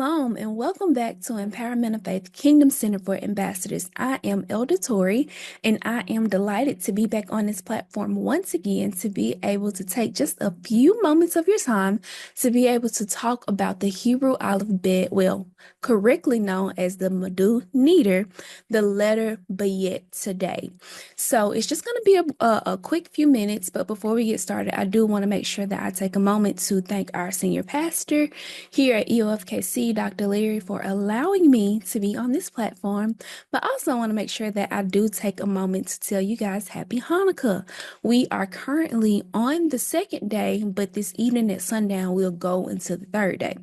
Shalom and welcome back to Empowerment of Faith Kingdom Center for Ambassadors. I am Elder Tori and I am delighted to be back on this platform once again to be able to take just a few moments of your time to be able to talk about the Hebrew alphabet, well, correctly known as the Madu Neter, the letter Bayet today. So it's just going to be a quick few minutes, but before we get started, I do want to make sure that I take a moment to thank our senior pastor here at EOFKC, Dr. Larry, for allowing me to be on this platform. But also want to make sure that I do take a moment to tell you guys happy Hanukkah. We are currently on the second day, but this evening at sundown, we'll go into the third day.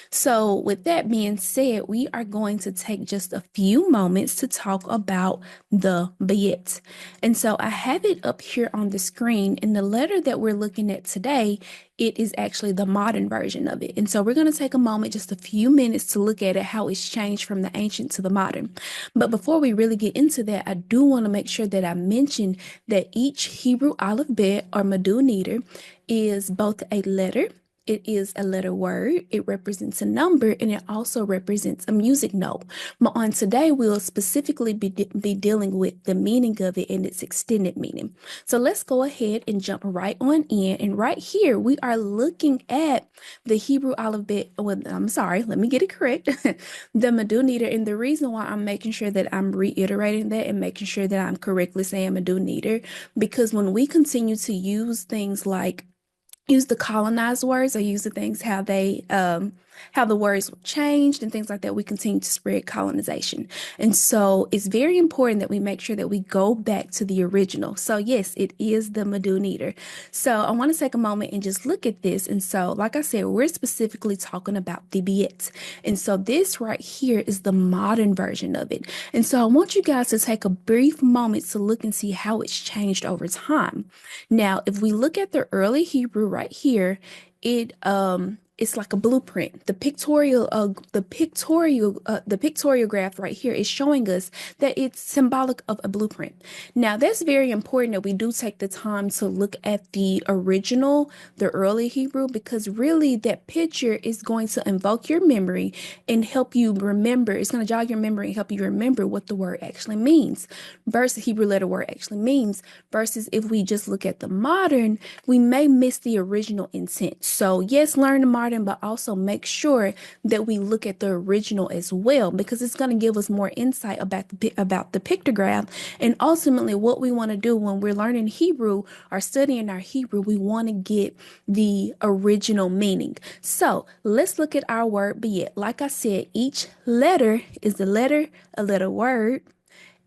So with that being said, we are going to take just a few moments to talk about the Bayet. And so I have it up here on the screen, and the letter that we're looking at today, it is actually the modern version of it. And so we're going to take a moment, just a few minutes to look at it, how it's changed from the ancient to the modern. But before we really get into that, I do want to make sure that I mention that each Hebrew alphabet or Madu Neter is both a letter. It is a letter word, it represents a number, and it also represents a music note. But on today, we'll specifically be dealing with the meaning of it and its extended meaning. So let's go ahead and jump right on in. And right here, we are looking at the Hebrew alphabet. Well, I'm sorry, let me get it correct. The Madu Neter. And the reason why I'm making sure that I'm reiterating that and making sure that I'm correctly saying Madu Neter, because when we continue to use things like use the colonized words or use the things how the words were changed and things like that, we continue to spread colonization. And so it's very important that we make sure that we go back to the original. So yes, it is the Madu Neter. So I want to take a moment and just look at this. And so like I said, we're specifically talking about the Bayet. And so this right here is the modern version of it. And so I want you guys to take a brief moment to look and see how it's changed over time. Now, if we look at the early Hebrew right here, it's like a blueprint. The pictorial graph right here is showing us that it's symbolic of a blueprint. Now, that's very important that we do take the time to look at the original, the early Hebrew, because really that picture is going to invoke your memory and help you remember. It's going to jog your memory and help you remember what the word actually means, versus Hebrew letter word actually means, versus if we just look at the modern, we may miss the original intent. So yes, learn the modern, but also make sure that we look at the original as well, because it's going to give us more insight about the pictograph. And ultimately what we want to do when we're learning Hebrew or studying our Hebrew, we want to get the original meaning. So let's look at our word Bayet. Like I said, each letter is a letter word,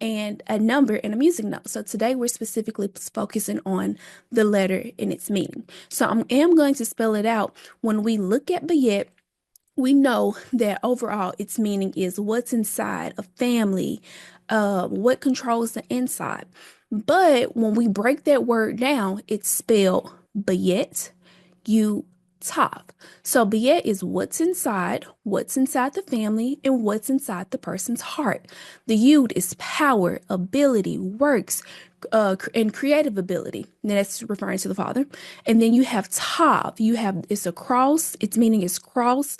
and a number and a music note. So today we're specifically focusing on the letter and its meaning. So I am going to spell it out. When we look at Bayet, we know that overall its meaning is what's inside a family, what controls the inside. But when we break that word down, it's spelled Bayet, you Tav. So Bayet is what's inside the family, and what's inside the person's heart. The Yud is power, ability, works, and creative ability. And that's referring to the Father. And then you have Tav. It's a cross. Its meaning is cross.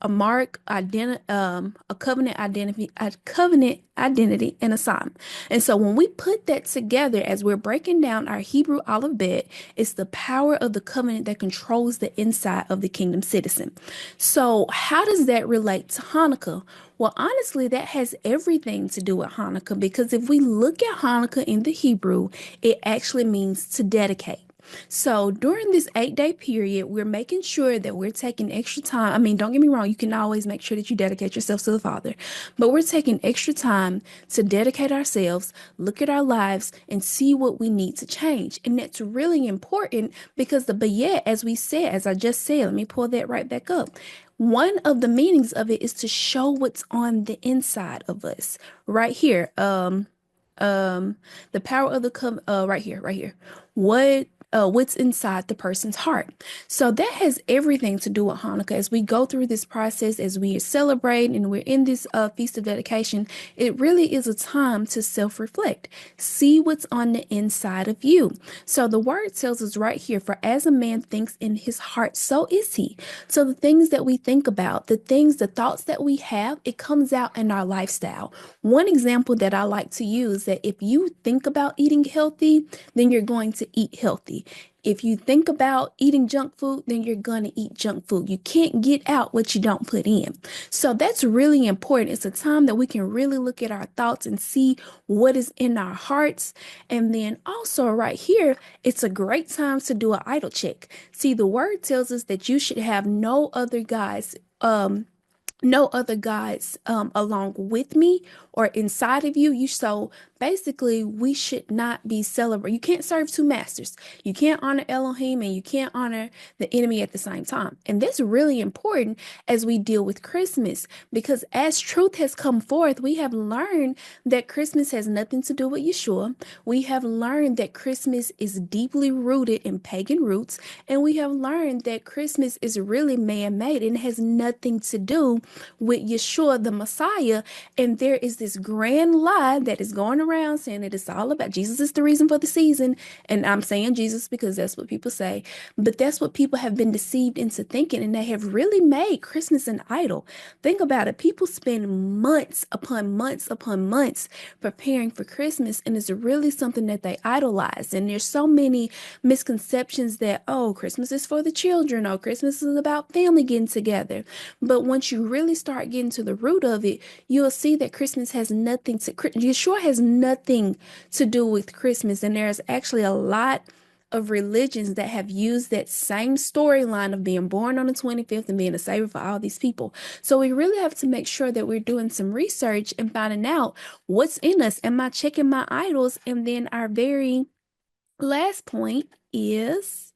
A mark, a covenant identity, and a sign. And so when we put that together, as we're breaking down our Hebrew alphabet, it's the power of the covenant that controls the inside of the kingdom citizen. So how does that relate to Hanukkah? Well, honestly, that has everything to do with Hanukkah, because if we look at Hanukkah in the Hebrew, it actually means to dedicate. So during this 8-day period, we're making sure that we're taking extra time. I mean, don't get me wrong, you can always make sure that you dedicate yourself to the Father, but we're taking extra time to dedicate ourselves, look at our lives, and see what we need to change. And that's really important, because the Bayet, as I just said, let me pull that right back up. One of the meanings of it is to show what's on the inside of us. Right here, the power of the right here. What what's inside the person's heart. So that has everything to do with Hanukkah. As we go through this process, as we celebrate and we're in this feast of dedication, it really is a time to self-reflect. See what's on the inside of you. So the word tells us right here, for as a man thinks in his heart, so is he. So the things that we think about, the thoughts that we have, it comes out in our lifestyle. One example that I like to use, that if you think about eating healthy, then you're going to eat healthy. If you think about eating junk food, then you're going to eat junk food. You can't get out what you don't put in. So that's really important. It's a time that we can really look at our thoughts and see what is in our hearts. And then also right here, it's a great time to do an idol check. See, the word tells us that you should have no other gods along with me or inside of you. So basically, we should not be celebrating. You can't serve two masters. You can't honor Elohim and you can't honor the enemy at the same time. And that's really important as we deal with Christmas, because as truth has come forth, we have learned that Christmas has nothing to do with Yeshua. We have learned that Christmas is deeply rooted in pagan roots, and we have learned that Christmas is really man-made and has nothing to do with Yeshua, the Messiah. And there is this grand lie that is going around saying that it's all about Jesus is the reason for the season. And I'm saying Jesus because that's what people say, but that's what people have been deceived into thinking, and they have really made Christmas an idol. Think about it. People spend months upon months upon months preparing for Christmas, and it's really something that they idolize. And there's so many misconceptions that, oh, Christmas is for the children, or Christmas is about family getting together. But once you really start getting to the root of it, you'll see that Christmas has nothing to, Yeshua has nothing to do with Christmas. And there's actually a lot of religions that have used that same storyline of being born on the 25th and being a savior for all these people. So we really have to make sure that we're doing some research and finding out what's in us. Am I checking my idols? And then our very last point is,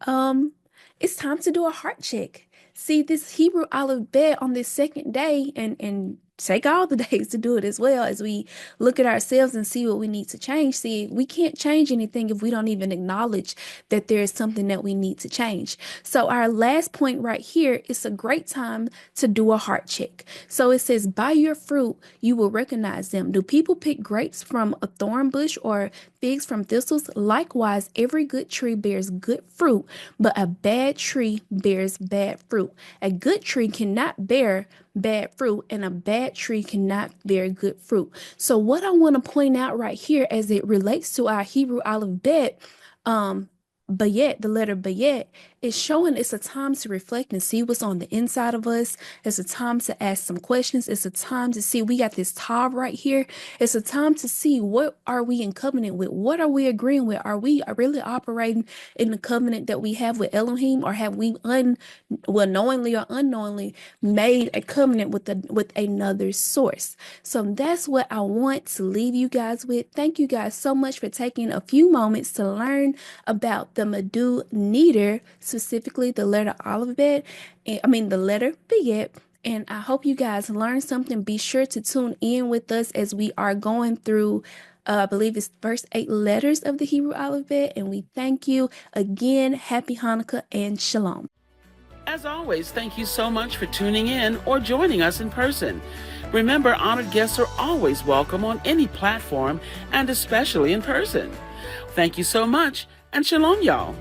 it's time to do a heart check. See, this Hebrew alphabet on this second day, and take all the days to do it as well, as we look at ourselves and see what we need to change. See, we can't change anything if we don't even acknowledge that there is something that we need to change. So our last point right here is a great time to do a heart check. So it says, by your fruit, you will recognize them. Do people pick grapes from a thorn bush or figs from thistles? Likewise, every good tree bears good fruit, but a bad tree bears bad fruit. A good tree cannot bear bad fruit, and a bad tree cannot bear good fruit. So what I want to point out right here as it relates to our Hebrew alphabet, Bayet, the letter Bayet, is showing it's a time to reflect and see what's on the inside of us. It's a time to ask some questions. It's a time to see, we got this Tav right here. It's a time to see, what are we in covenant with? What are we agreeing with? Are we really operating in the covenant that we have with Elohim, or have we knowingly or unknowingly made a covenant with another source? So that's what I want to leave you guys with. Thank you guys so much for taking a few moments to learn about the Medu Neder, specifically the letter alphabet, the letter Bayet. And I hope you guys learned something. Be sure to tune in with us as we are going through, I believe it's first 8 letters of the Hebrew alphabet. And we thank you again. Happy Hanukkah and Shalom. As always, thank you so much for tuning in or joining us in person. Remember, honored guests are always welcome on any platform, and especially in person. Thank you so much, and Shalom, y'all.